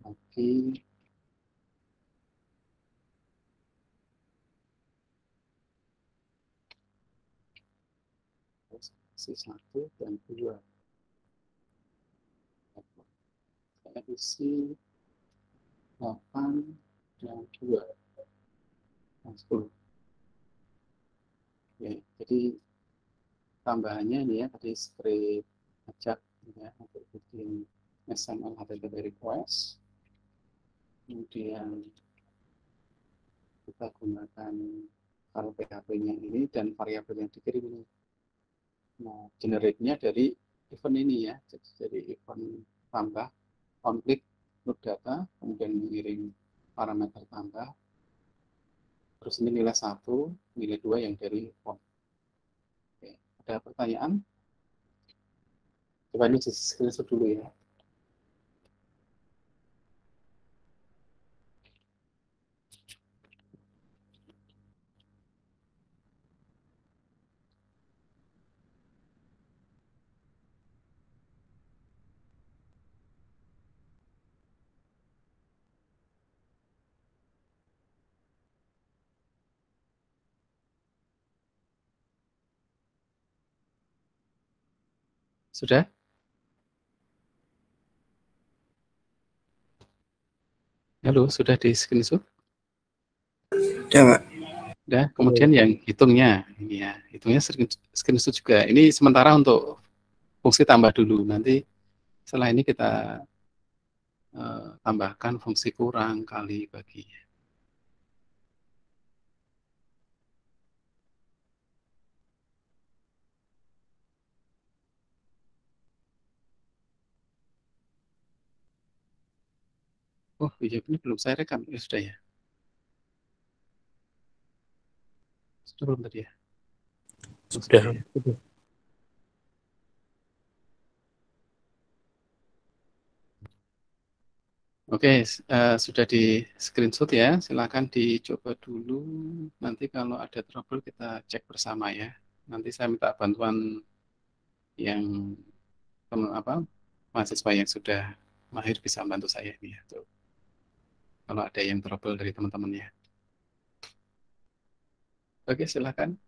Speaker 1: Lagi C1 dan 2. Saya isi 8 dan 2. Dan 10. Oke, jadi tambahannya ini ya tadi script ajak ya untuk bikin XML HTTP request. Kemudian kita gunakan file PHP-nya ini dan variabel yang dikirim ini. Nah, generate-nya dari event ini ya. Jadi event tambah konflik load data, kemudian mengirim parameter tambah. Terus ini nilai 1, nilai 2 yang dari form. Oke, ada pertanyaan? Coba ini screenshot dulu ya. Sudah? Halo, sudah di screenshot?
Speaker 2: Udah, Pak.
Speaker 1: Udah, kemudian yang hitungnya, ini ya, hitungnya screenshot juga. Ini sementara untuk fungsi tambah dulu. Nanti setelah ini kita tambahkan fungsi kurang kali bagi. Oh iya, ini belum saya rekam. Ya, sudah ya. Sudah belum tadi ya?
Speaker 4: Sudah.
Speaker 1: Ya. Oke, sudah di screenshot ya. Silakan dicoba dulu. Nanti kalau ada trouble kita cek bersama ya. Nanti saya minta bantuan yang mahasiswa yang sudah mahir bisa bantu saya ini ya. Tuh. Kalau ada yang trouble dari teman-temannya. Oke, silakan.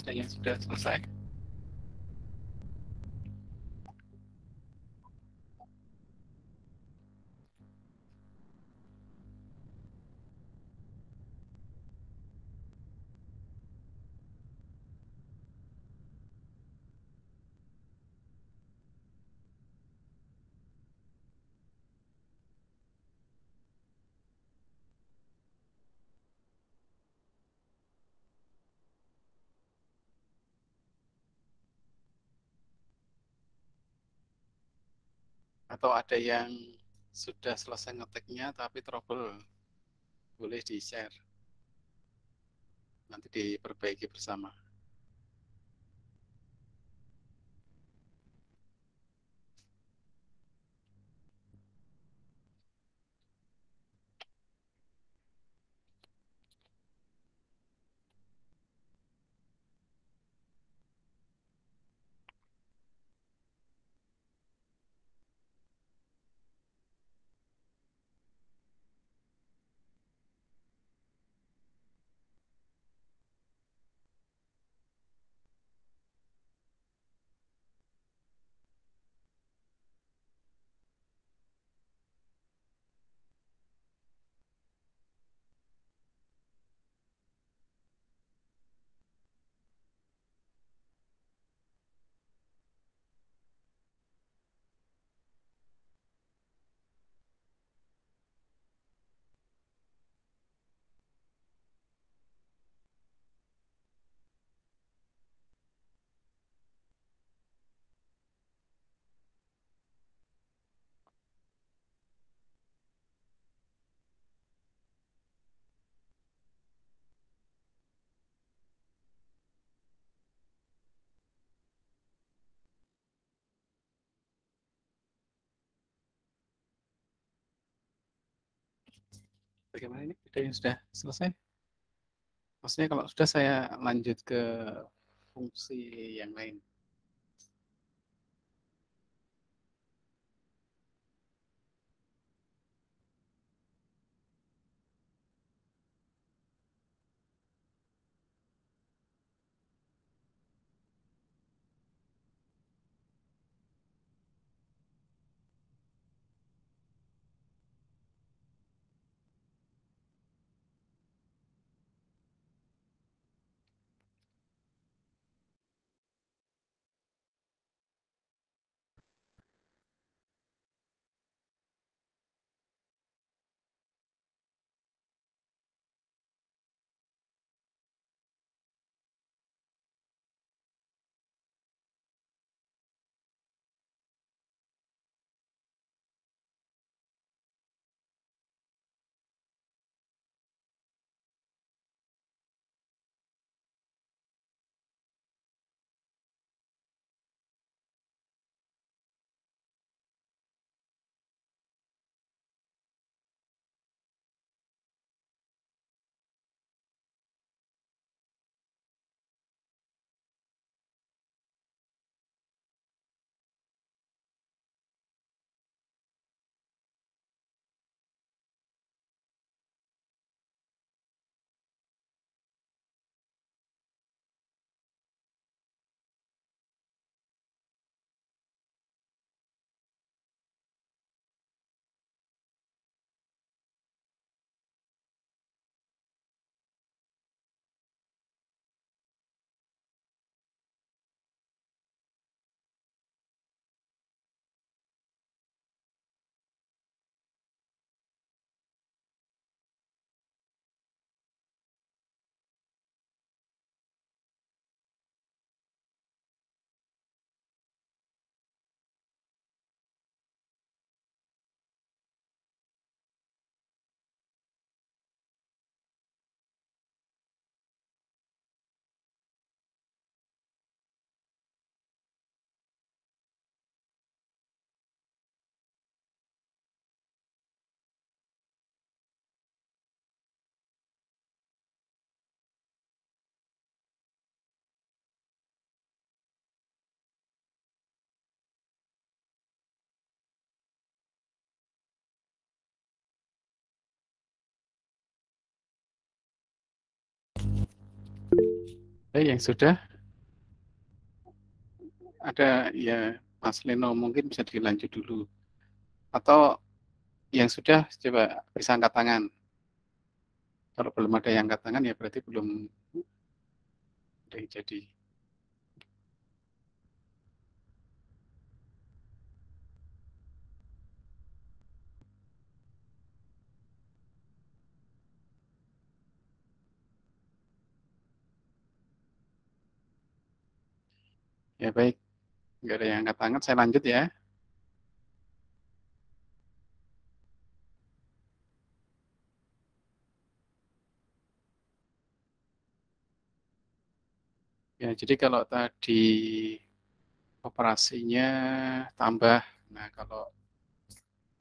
Speaker 1: ada yang sudah selesai? Atau ada yang sudah selesai ngetiknya tapi trouble, boleh di-share, nanti diperbaiki bersama. Bagaimana ini? Ada yang sudah selesai? Maksudnya kalau sudah saya lanjut ke fungsi yang lain. Yang sudah ada ya Mas Leno, mungkin bisa dilanjut dulu. Atau yang sudah coba bisa angkat tangan. Kalau belum ada yang angkat tangan ya berarti belum ada yang jadi. Ya baik, nggak ada yang angkat tangan, saya lanjut ya. Ya, jadi kalau tadi operasinya tambah, nah kalau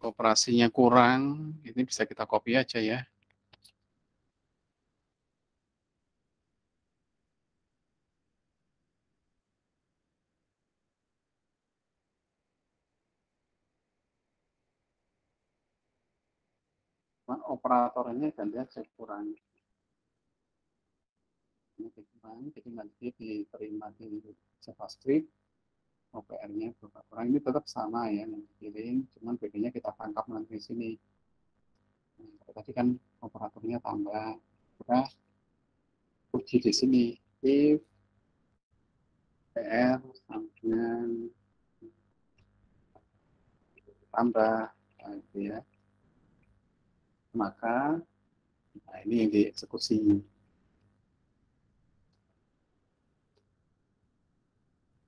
Speaker 1: operasinya kurang, ini bisa kita copy aja ya. Nah, operatornya ganti aja kurang. Ini kurang, jadi nanti diterima di JavaScript, OPR-nya berapa kurang, ini tetap sama ya, yang dikirim, cuman bedanya kita tangkap nanti di sini. Nah, tadi kan operatornya tambah, kita uji di sini, if PR sama dengan tambah, nah, gitu ya. Maka, nah ini yang dieksekusi.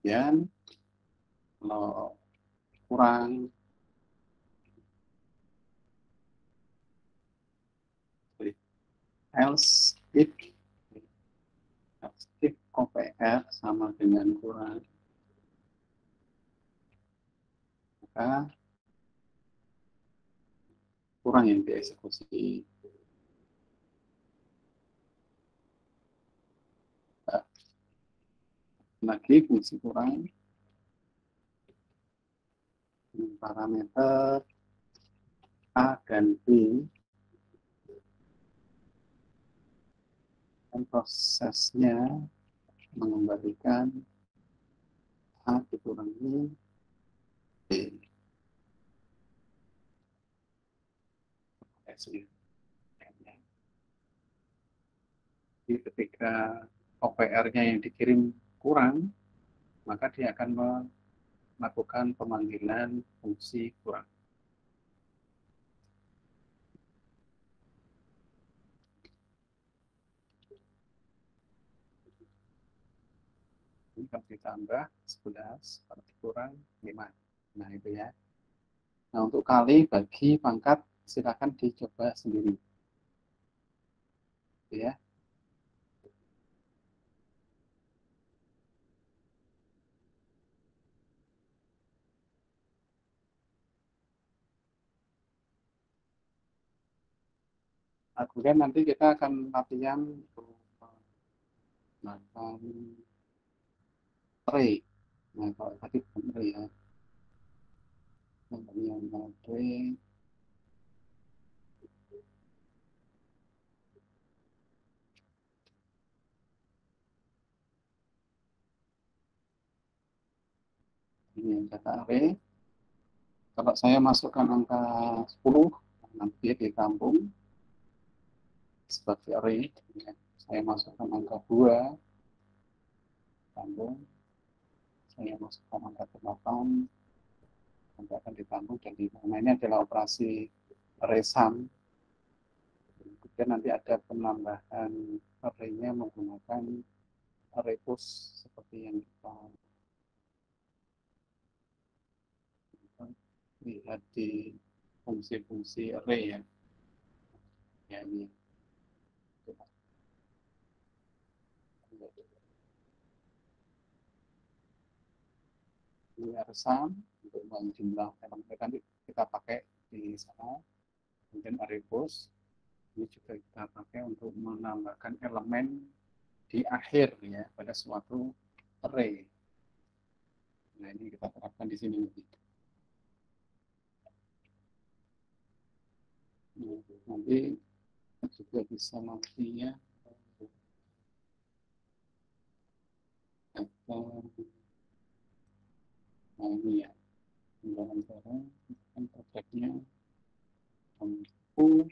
Speaker 1: Dan kalau kurang, else if OPR sama dengan kurang, maka kurang yang dieksekusi. Nah, lagi fungsi kurang dengan parameter A dan B, dan prosesnya mengembalikan A dikurangi B. Jadi ketika OPR-nya yang dikirim kurang, maka dia akan melakukan pemanggilan fungsi kurang. Ini kalau ditambah 11, kalau dikurang 5. Nah itu ya. Nah untuk kali, bagi, pangkat, silakan dicoba sendiri. Ya. Nah, kemudian nanti kita akan latihan melakukan array. Nah kalau tadi bukan array ya. Yang array ini yang data array. Kalau saya masukkan angka 10, nanti dia ditampung sebagai array. Saya masukkan angka 2, tampung. Saya masukkan angka 8, nanti akan ditampung dan nah ini adalah operasi array sum. Kemudian nanti ada penambahan array-nya menggunakan array push seperti yang kita lihat di fungsi-fungsi array ya. Ya ini. Ini sum untuk jumlah elemen nanti kita pakai di sana. Kemudian array push ini juga kita pakai untuk menambahkan elemen di akhir ya pada suatu array. Nah ini kita terapkan di sini nanti. Nanti juga bisa nantinya Nah ini ya, pembuatan cara, kan projectnya, oke.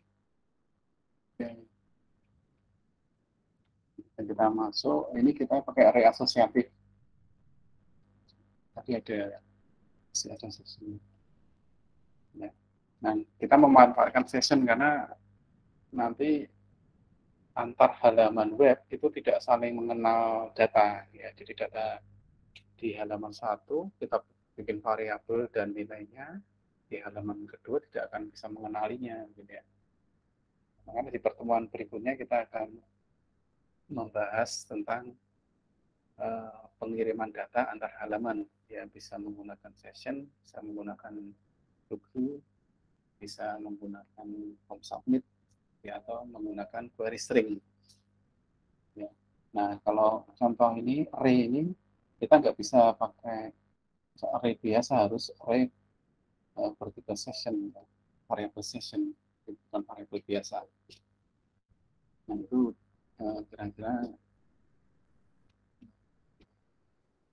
Speaker 1: Dan kita masuk, ini kita pakai array asosiatif. Tadi ada session. Ya. Nah, kita memanfaatkan session karena nanti antar halaman web itu tidak saling mengenal data. Ya, jadi data di halaman 1 kita bikin variabel dan nilainya, di halaman kedua tidak akan bisa mengenalinya. Gitu ya. Makanya di pertemuan berikutnya kita akan membahas tentang pengiriman data antar halaman, ya bisa menggunakan session, bisa menggunakan logo, bisa menggunakan form submit, ya, atau menggunakan query string. Ya. Nah kalau contoh ini array ini kita nggak bisa pakai array biasa, harus array bertipe session, variable session, bukan variable biasa. Nah itu kira-kira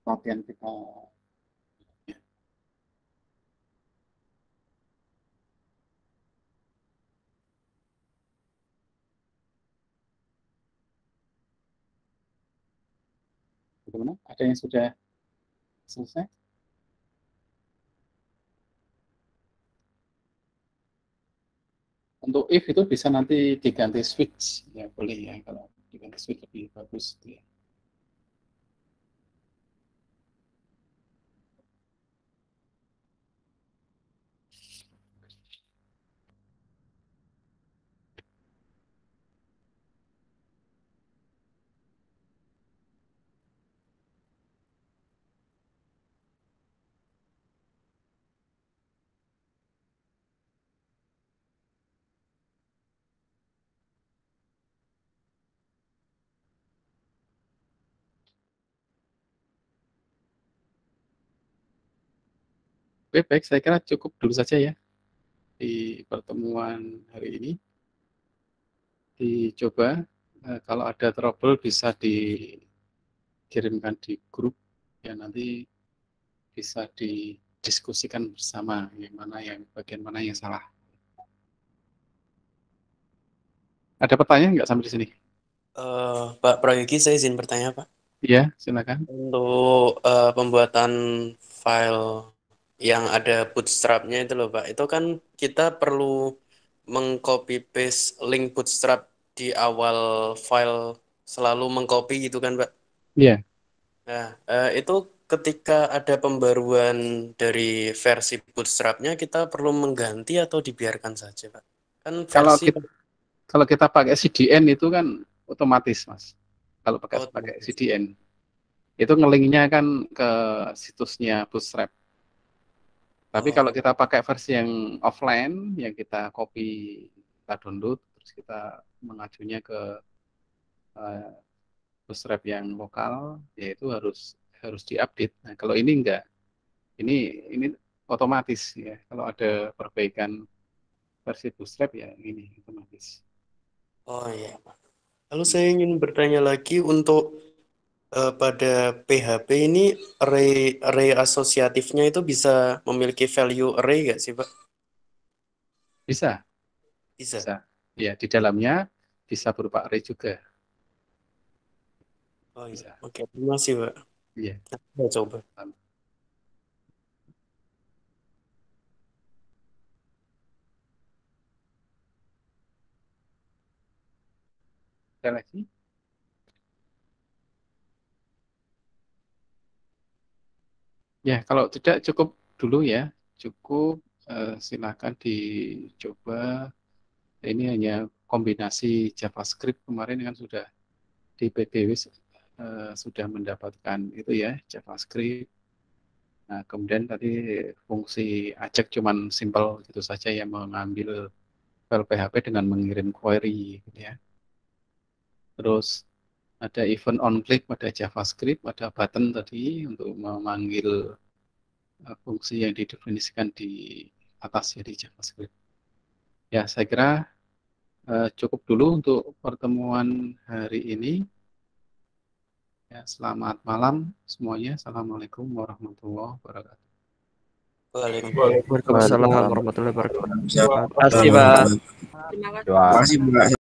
Speaker 1: latihan kita. Bagaimana? Ada yang sudah selesai? Untuk if itu bisa nanti diganti switch, ya boleh ya, kalau diganti switch lebih bagus. Ya. Oke, baik, saya kira cukup dulu saja ya di pertemuan hari ini. Dicoba, kalau ada trouble bisa dikirimkan di grup, ya nanti bisa didiskusikan bersama yang mana yang bagian mana yang salah. Ada pertanyaan nggak sampai di sini?
Speaker 4: Pak Prayogi, saya izin bertanya, Pak.
Speaker 1: Iya, silakan.
Speaker 4: Untuk pembuatan file yang ada bootstrap-nya itu loh, Pak. Itu kan kita perlu meng-copy paste link bootstrap di awal file, selalu meng-copy gitu kan, Pak?
Speaker 1: Iya.
Speaker 4: Nah, itu ketika ada pembaruan dari versi bootstrap-nya, kita perlu mengganti atau dibiarkan saja, Pak? Kan versi...
Speaker 1: Kalau kita pakai CDN itu kan otomatis, Mas. Kalau pakai CDN. Itu nge-linknya kan ke situsnya Bootstrap. Tapi kalau kita pakai versi yang offline, yang kita copy, kita download, terus kita mengajunya ke Bootstrap yang lokal, yaitu harus diupdate. Nah, kalau ini enggak. Ini otomatis ya. Kalau ada perbaikan versi Bootstrap ya ini otomatis.
Speaker 4: Oh iya, Pak. Lalu saya ingin bertanya lagi untuk pada PHP ini array asosiatifnya itu bisa memiliki value array nggak sih, Pak?
Speaker 1: Bisa. Ya, di dalamnya bisa berupa array juga.
Speaker 4: Oh iya.
Speaker 1: Bisa.
Speaker 4: Oke, terima kasih, Pak.
Speaker 1: Iya.
Speaker 4: Kita coba.
Speaker 1: Ada lagi? Ya, kalau tidak cukup dulu ya, cukup silakan dicoba. Ini hanya kombinasi JavaScript, kemarin kan sudah di PBW sudah mendapatkan itu ya, JavaScript. Nah, kemudian tadi fungsi ajak cuman simple gitu saja yang mengambil file PHP dengan mengirim query gitu ya. Terus ada event on click pada JavaScript, ada button tadi untuk memanggil fungsi yang didefinisikan di atas ya di JavaScript. Ya, saya kira cukup dulu untuk pertemuan hari ini. Ya, selamat malam semuanya. Assalamualaikum warahmatullahi wabarakatuh.
Speaker 4: Waalaikumsalam warahmatullahi wabarakatuh.
Speaker 2: Terima
Speaker 4: Terima kasih, Pak.
Speaker 2: kasih, Pak.